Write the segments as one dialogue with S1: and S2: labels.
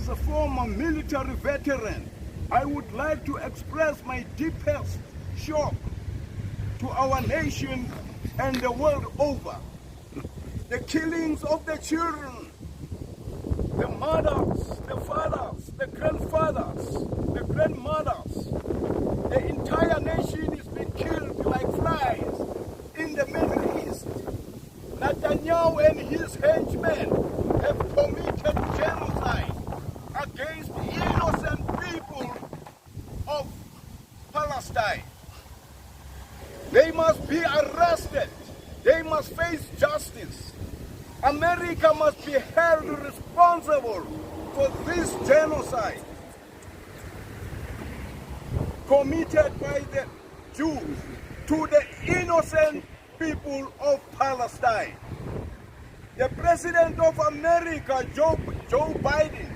S1: As a former military veteran, I would like to express my deepest shock to our nation and the world over. The killings of the children, the mothers, the fathers, the grandfathers, the grandmothers, the entire nation is being killed like flies in the Middle East. Netanyahu and his henchmen have committed genocide against innocent people of Palestine. They must be arrested. They must face justice. America must be held responsible for this genocide committed by the Jews to the innocent people of Palestine. The President of America, Joe Biden,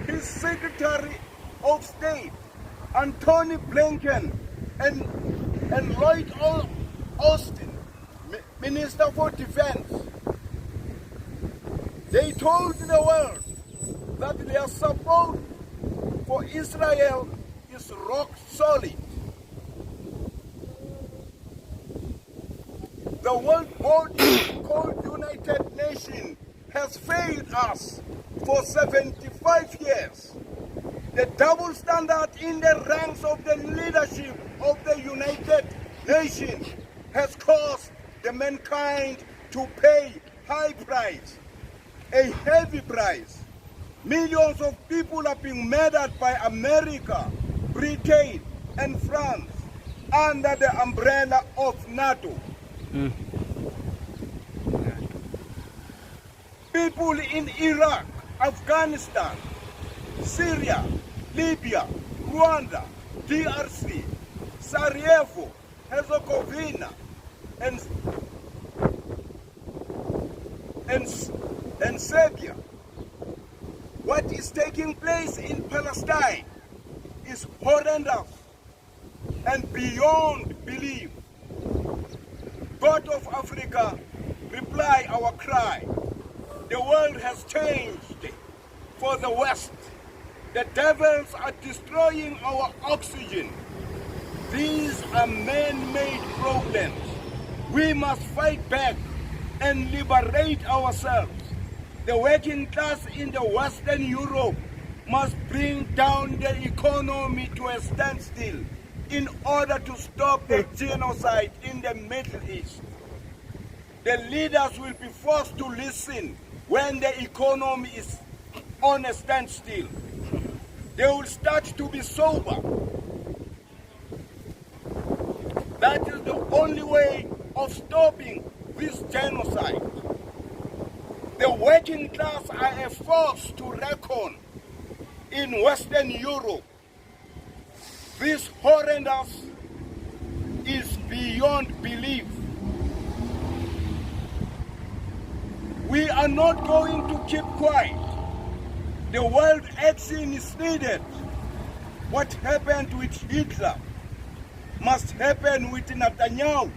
S1: his Secretary of State, Antony Blinken, and Lloyd Austin, Minister for Defense, they told the world that their support for Israel is rock solid. The world body called United Nations has failed us for 75 years. The double standard in the ranks of the leadership of the United Nations has caused the mankind to pay high price, a heavy price. Millions of people are being murdered by America, Britain, and France under the umbrella of NATO. People in Iraq, Afghanistan, Syria, Libya, Rwanda, DRC, Sarajevo, Herzegovina, and Serbia. What is taking place in Palestine is horrendous and beyond belief. God of Africa, reply our cry. The world has changed for the West. The devils are destroying our oxygen. These are man-made problems. We must fight back and liberate ourselves. The working class in the Western Europe must bring down the economy to a standstill in order to stop the genocide in the Middle East. The leaders will be forced to listen when the economy is on a standstill. They will start to be sober. That is the only way of stopping this genocide. The working class are a force to reckon in Western Europe. This horrendous is beyond belief. We are not going to keep quiet. The world action is needed. What happened with Hitler must happen with Netanyahu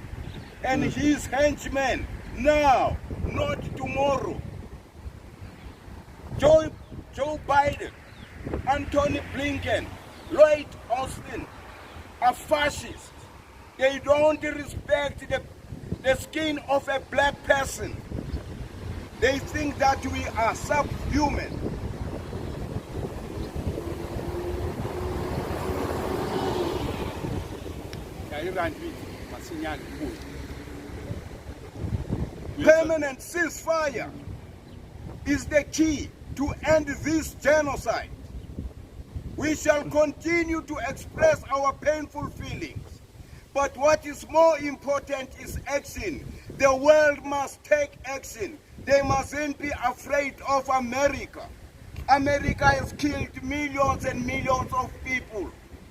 S1: and his henchmen now, not tomorrow. Joe Biden, Antony Blinken, Lloyd Austin are fascists. They don't respect the skin of a black person. They think that we are subhuman. Permanent ceasefire is the key to end this genocide. We shall continue to express our painful feelings. But what is more important is action. The world must take action. They mustn't be afraid of America. America has killed millions and millions of people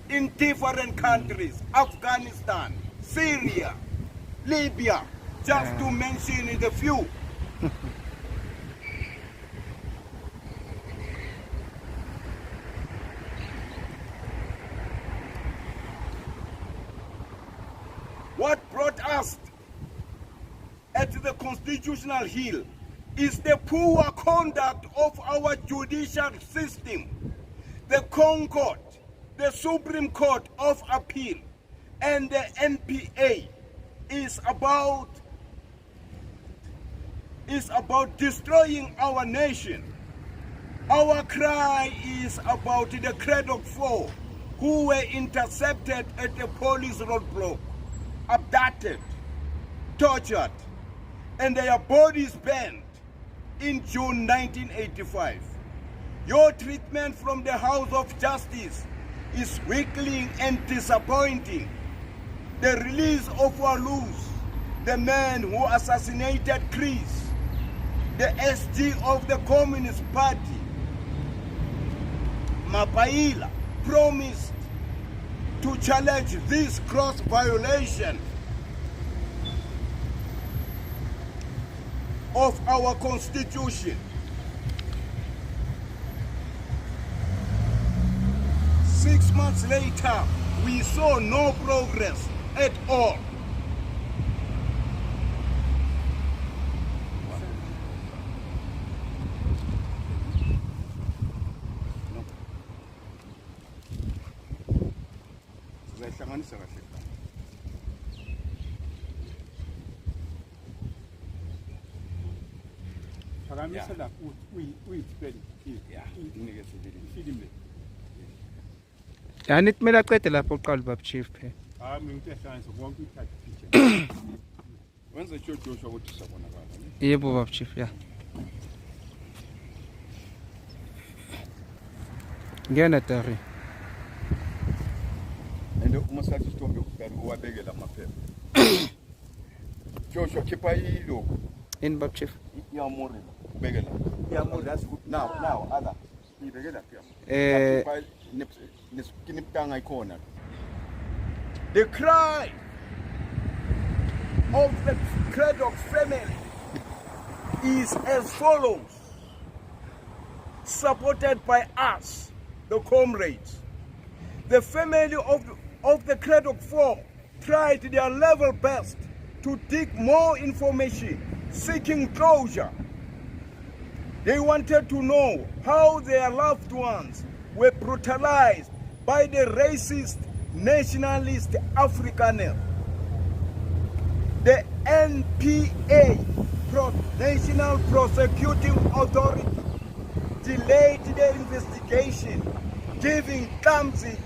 S1: in different countries. Afghanistan, Syria, Libya, just to mention the few. What brought us at the Constitutional Hill is the poor conduct of our judicial system. The Concord, the Supreme Court of Appeal, and the NPA is about destroying our nation. Our cry is about the Craddock Four, who were intercepted at a police roadblock, abducted, tortured, and their bodies burned in June 1985. Your treatment from the House of Justice is weakling and disappointing. The release of Walus, the man who assassinated Chris, the SG of the Communist Party, Mapaila, promised to challenge this gross violation of our Constitution. 6 months later, we saw no progress at all.
S2: Yani kumele aqede lapho uqala ubaba chief phe.
S1: Wenza Joshua ukuthi sabonakala.
S2: Yebo baba chief ya. Ngena tari.
S1: And uma sathi Sithombe ukugana uwabekela amaphepha. Joshua khipha yilo.
S2: In baba chief.
S1: Iyamuri ubekela. Iyamuri that's good. Now ala. Ibekela pia. The cry of the Craddock family is as follows, supported by us, the comrades. The family of the Craddock Four tried their level best to dig more information, seeking closure. They wanted to know how their loved ones were brutalized by the racist, nationalist Afrikaner. The NPA, National Prosecuting Authority, delayed their investigation, giving clumsy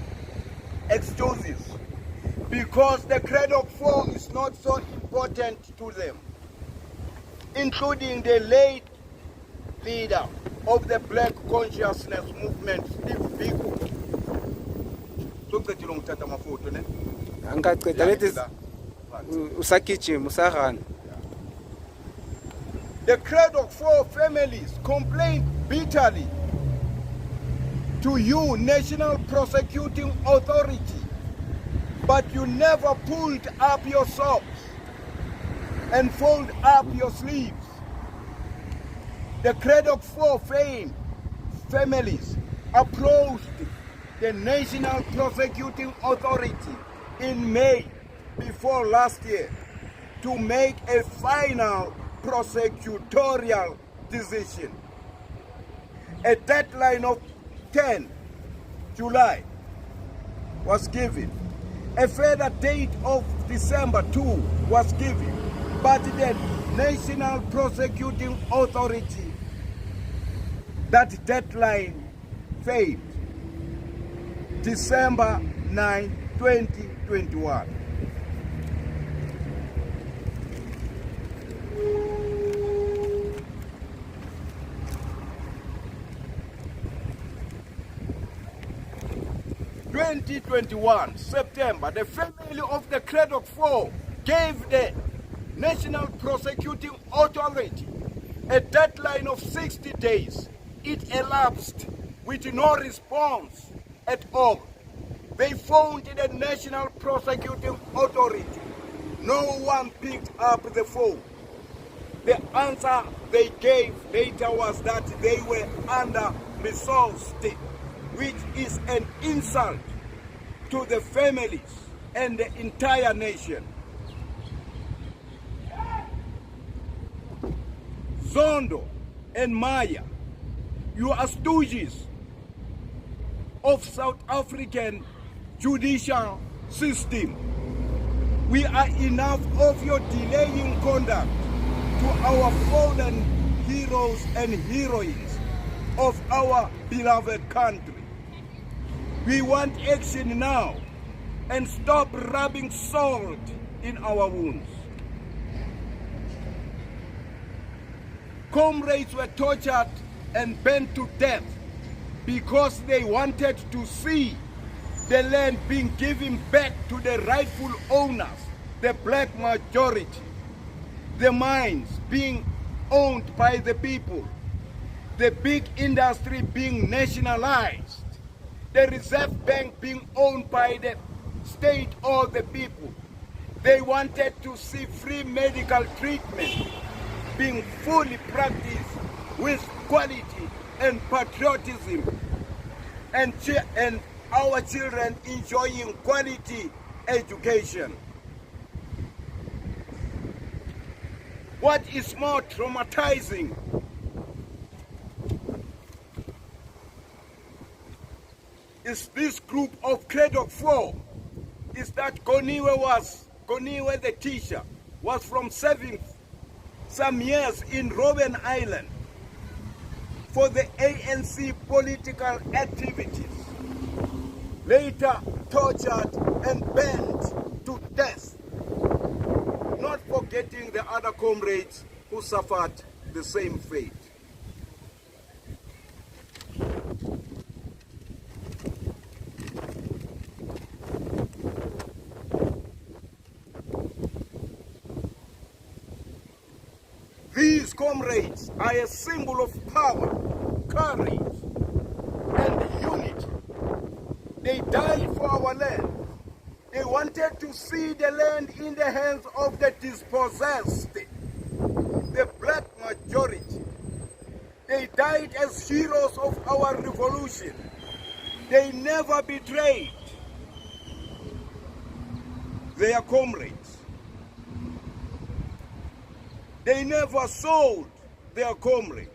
S1: excuses because the Craddock Four is not so important to them, including the late leader of the Black Consciousness Movement, Steve Biko.
S2: Angaqeda lethi usagijima usahana.
S1: The Craddock Four families complained bitterly to you, National Prosecuting Authority, but you never pulled up your socks and folded up your sleeves. The Craddock Four families approached the National Prosecuting Authority in May before last year to make a final prosecutorial decision. A deadline of 10 July was given. A further date of December 2 was given, but the National Prosecuting Authority, that deadline failed. December 9, 2021. September, the family of the Craddock Four gave the National Prosecuting Authority a deadline of 60 days. It elapsed with no response at all. They phoned the National Prosecuting Authority. No one picked up the phone. The answer they gave later was that they were under-resourced, which is an insult to the families and the entire nation. Zondo, and Maya. You are stooges of South African judicial system. We are enough of your delaying conduct to our fallen heroes and heroines of our beloved country. We want action now and stop rubbing salt in our wounds. Comrades were tortured and burned to death because they wanted to see the land being given back to the rightful owners, the black majority, the mines being owned by the people, the big industry being nationalized, the Reserve Bank being owned by the state or the people. They wanted to see free medical treatment being fully practiced with quality and patriotism, and our children enjoying quality education. What is more traumatizing is this group of Craddock 4 is that Goniwe the teacher was from serving some years in Robben Island for the ANC political activities, later tortured and burned to death, not forgetting the other comrades who suffered the same fate. These comrades are a symbol of power, courage, and unity. They died for our land. They wanted to see the land in the hands of the dispossessed, the black majority. They died as heroes of our revolution. They never betrayed their comrades. They never sold their comrades.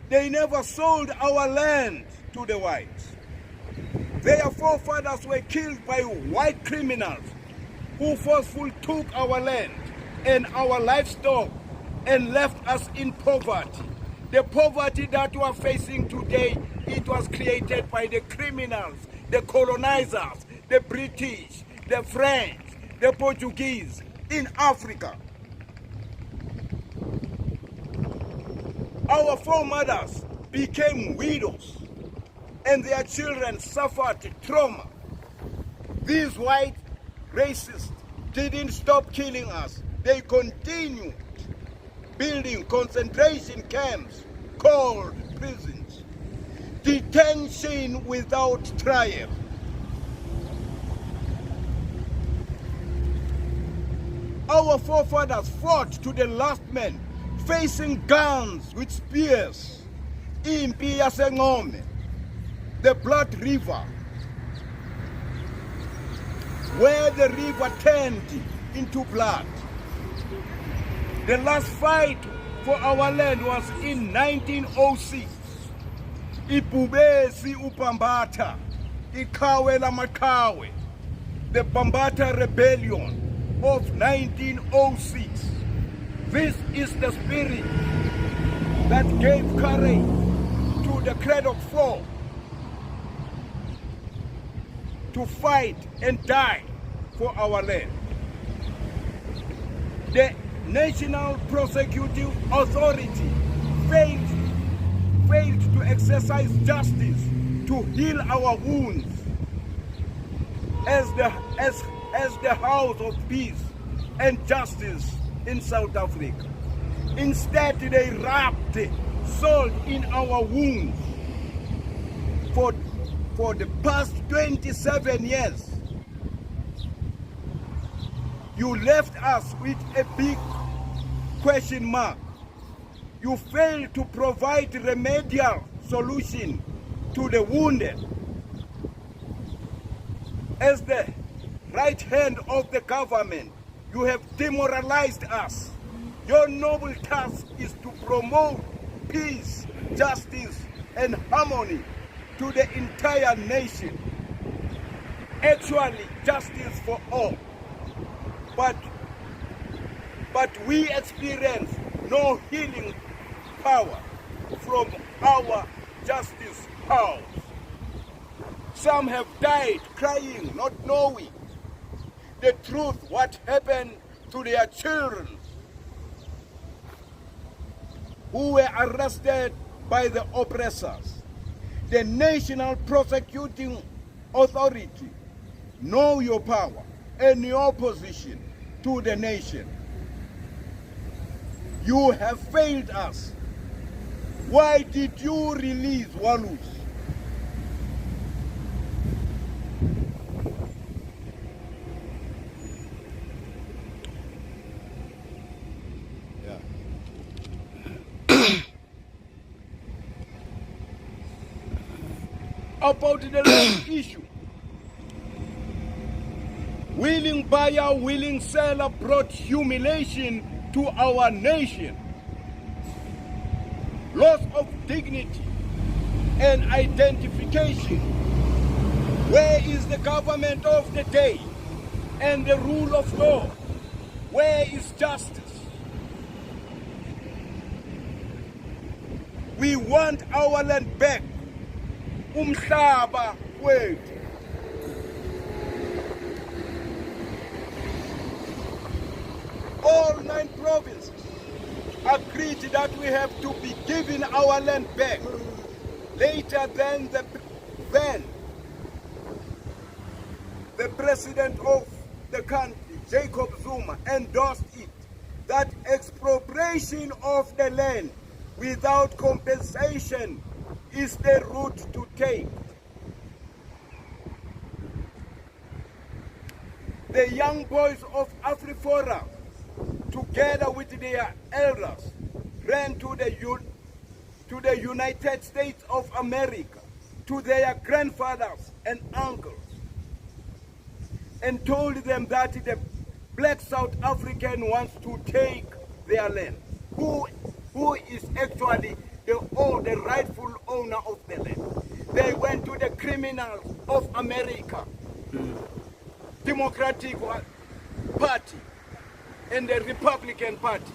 S1: They never sold our land to the whites. Their forefathers were killed by white criminals who forcefully took our land and our livestock and left us in poverty. The poverty that we are facing today, it was created by the criminals, the colonizers, the British, the French, the Portuguese in Africa. Our foremothers became widows and their children suffered trauma. These white racists didn't stop killing us. They continued building concentration camps called prisons. Detention without trial. Our forefathers fought to the last man, facing guns with spears. Impi yaseNgome, the blood river, where the river turned into blood. The last fight for our land was in 1906. Ipubesi uPambata, Ikawe laMaqhawe, the Bambata Rebellion of 1906. This is the spirit that gave courage to the Craddock 4 to fight and die for our land. The National Prosecuting Authority failed to exercise justice to heal our wounds as the house of peace and justice in South Africa. Instead, they rubbed salt in our wounds. For the past 27 years, you left us with a big question mark. You failed to provide remedial solution to the wounded. As the right hand of the government, you have demoralized us. Your noble task is to promote peace, justice, and harmony to the entire nation. Actually, justice for all. But we experience no healing power from our justice powers. Some have died crying, not knowing the truth, what happened to their children who were arrested by the oppressors. The National Prosecuting Authority, know your power and your position to the nation. You have failed us. Why did you release Walus? About the land issue. Willing buyer, willing seller brought humiliation to our nation. Loss of dignity and identification. Where is the government of the day and the rule of law? Where is justice? We want our land back. Umhlaba wethu. All 9 provinces agreed that we have to be given our land back. Later then the president of the country, Jacob Zuma, endorsed it, that expropriation of the land without compensation is the route to take. The young boys of AfriForum, together with their elders, ran to the United States of America, to their grandfathers and uncles, and told them that the black South African wants to take their land. Who is actually the rightful owner of the land? They went to the criminals of America, Democratic Party and the Republican Party.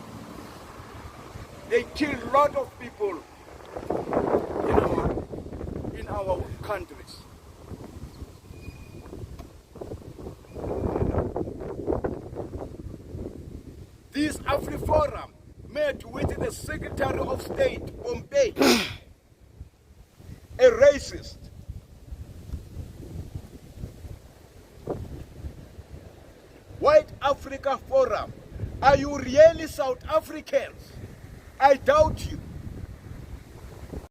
S1: They killed a lot of people in our countries. This AfriForum met with the Secretary of State, Pompeo, a racist. White Africa Forum, are you really South Africans? I doubt you.